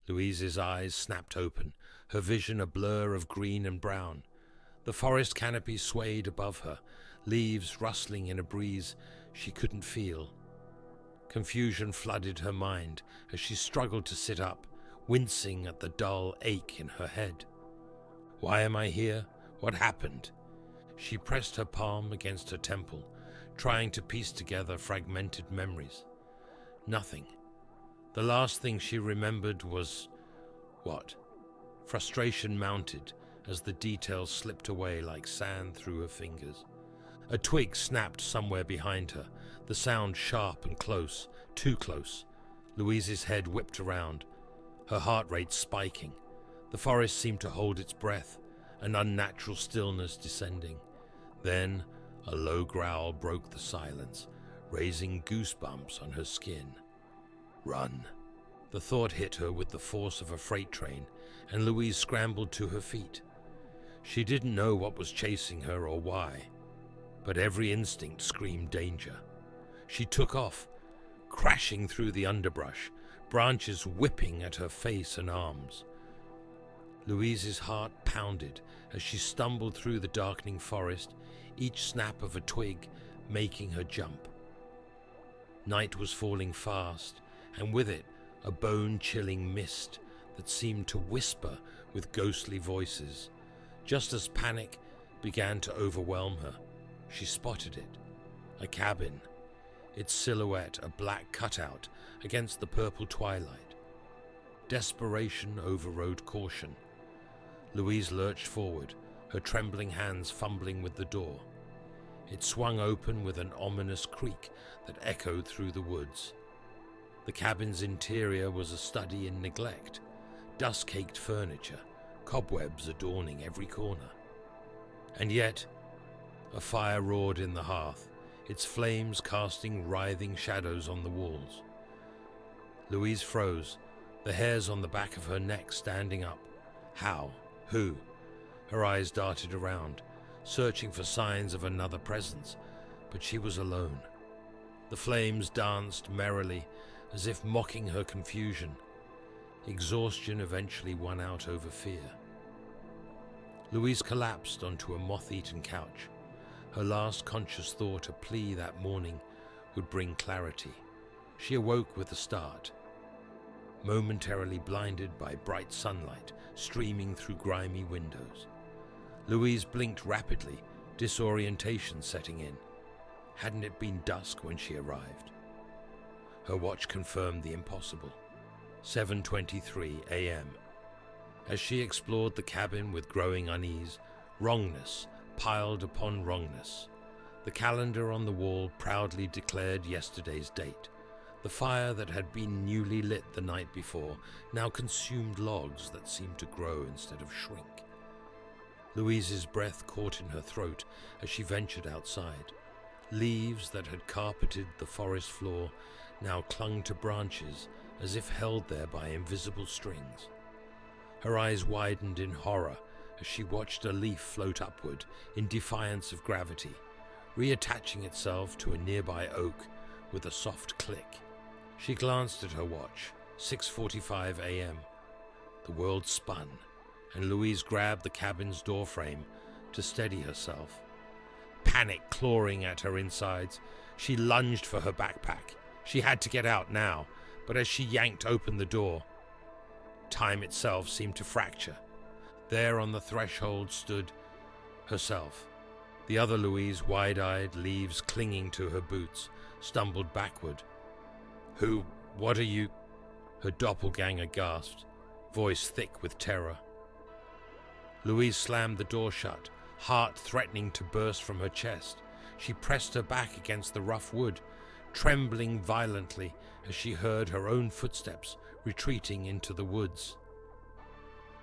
Louise's eyes snapped open, her vision a blur of green and brown. The forest canopy swayed above her, leaves rustling in a breeze she couldn't feel. Confusion flooded her mind as she struggled to sit up, wincing at the dull ache in her head. Why am I here? What happened? She pressed her palm against her temple, trying to piece together fragmented memories. Nothing. The last thing she remembered was... what? Frustration mounted as the details slipped away like sand through her fingers. A twig snapped somewhere behind her, the sound sharp and close, too close. Louise's head whipped around, her heart rate spiking. The forest seemed to hold its breath, an unnatural stillness descending. Then a low growl broke the silence, raising goosebumps on her skin. Run. The thought hit her with the force of a freight train, and Louise scrambled to her feet. She didn't know what was chasing her or why, but every instinct screamed danger. She took off, crashing through the underbrush, branches whipping at her face and arms. Louise's heart pounded as she stumbled through the darkening forest, each snap of a twig making her jump. Night was falling fast, and with it a bone-chilling mist that seemed to whisper with ghostly voices. Just as panic began to overwhelm her, she spotted it. A cabin, its silhouette a black cutout against the purple twilight. Desperation overrode caution. Louise lurched forward, her trembling hands fumbling with the door. It swung open with an ominous creak that echoed through the woods. The cabin's interior was a study in neglect, dust-caked furniture, cobwebs adorning every corner. And yet, a fire roared in the hearth, its flames casting writhing shadows on the walls. Louise froze, the hairs on the back of her neck standing up. How? Who? Her eyes darted around, searching for signs of another presence, but she was alone. The flames danced merrily, as if mocking her confusion. Exhaustion eventually won out over fear. Louise collapsed onto a moth-eaten couch, her last conscious thought a plea that morning would bring clarity. She awoke with a start, momentarily blinded by bright sunlight streaming through grimy windows. Louise blinked rapidly, disorientation setting in. Hadn't it been dusk when she arrived? Her watch confirmed the impossible. 7:23 a.m. As she explored the cabin with growing unease, wrongness piled upon wrongness. The calendar on the wall proudly declared yesterday's date. The fire that had been newly lit the night before now consumed logs that seemed to grow instead of shrink. Louise's breath caught in her throat as she ventured outside. Leaves that had carpeted the forest floor now clung to branches as if held there by invisible strings. Her eyes widened in horror as she watched a leaf float upward in defiance of gravity, reattaching itself to a nearby oak with a soft click. She glanced at her watch, 6:45 a.m. The world spun, and Louise grabbed the cabin's doorframe to steady herself. Panic clawing at her insides, she lunged for her backpack. She had to get out now, but as she yanked open the door, time itself seemed to fracture. There on the threshold stood herself. The other Louise, wide-eyed, leaves clinging to her boots, stumbled backward. "Who? What are you?" Her doppelganger gasped, voice thick with terror. Louise slammed the door shut, heart threatening to burst from her chest. She pressed her back against the rough wood, trembling violently as she heard her own footsteps retreating into the woods.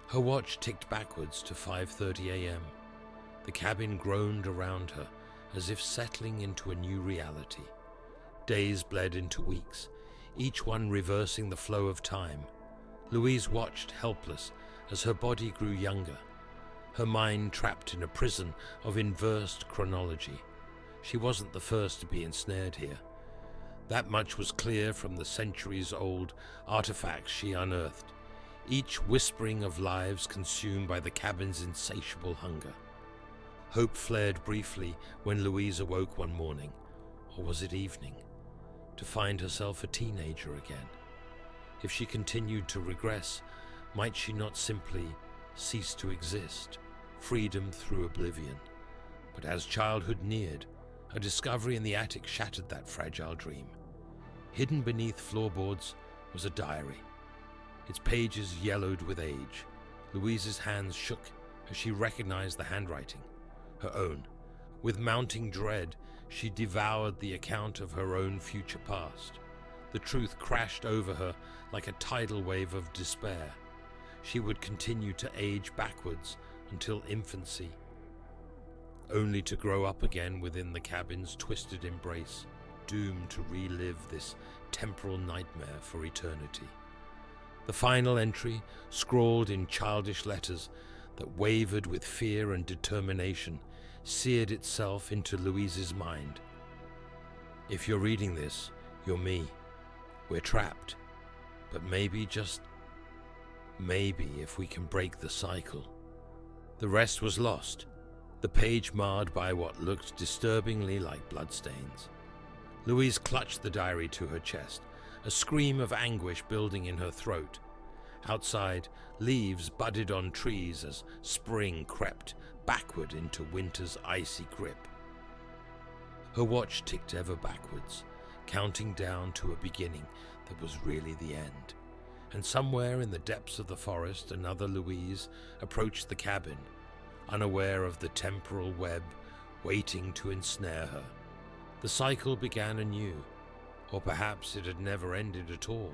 Her watch ticked backwards to 5:30 a.m. The cabin groaned around her as if settling into a new reality. Days bled into weeks, each one reversing the flow of time. Louise watched helpless as her body grew younger, her mind trapped in a prison of inversed chronology. She wasn't the first to be ensnared here. That much was clear from the centuries-old artifacts she unearthed. each whispering of lives consumed by the cabin's insatiable hunger. Hope flared briefly when Louise awoke one morning, or was it evening, to find herself a teenager again. If she continued to regress, might she not simply cease to exist, freedom through oblivion? But as childhood neared, a discovery in the attic shattered that fragile dream. Hidden beneath floorboards was a diary, its pages yellowed with age. Louise's hands shook as she recognized the handwriting, her own. With mounting dread, she devoured the account of her own future past. The truth crashed over her like a tidal wave of despair. She would continue to age backwards until infancy, only to grow up again within the cabin's twisted embrace, doomed to relive this temporal nightmare for eternity. The final entry, scrawled in childish letters that wavered with fear and determination, seared itself into Louise's mind. If you're reading this, you're me. We're trapped. But maybe, just maybe, if we can break the cycle. The rest was lost, the page marred by what looked disturbingly like bloodstains. Louise clutched the diary to her chest, a scream of anguish building in her throat. Outside, leaves budded on trees as spring crept backward into winter's icy grip. Her watch ticked ever backwards, counting down to a beginning that was really the end. And somewhere in the depths of the forest, another Louise approached the cabin, unaware of the temporal web waiting to ensnare her. The cycle began anew, or perhaps it had never ended at all.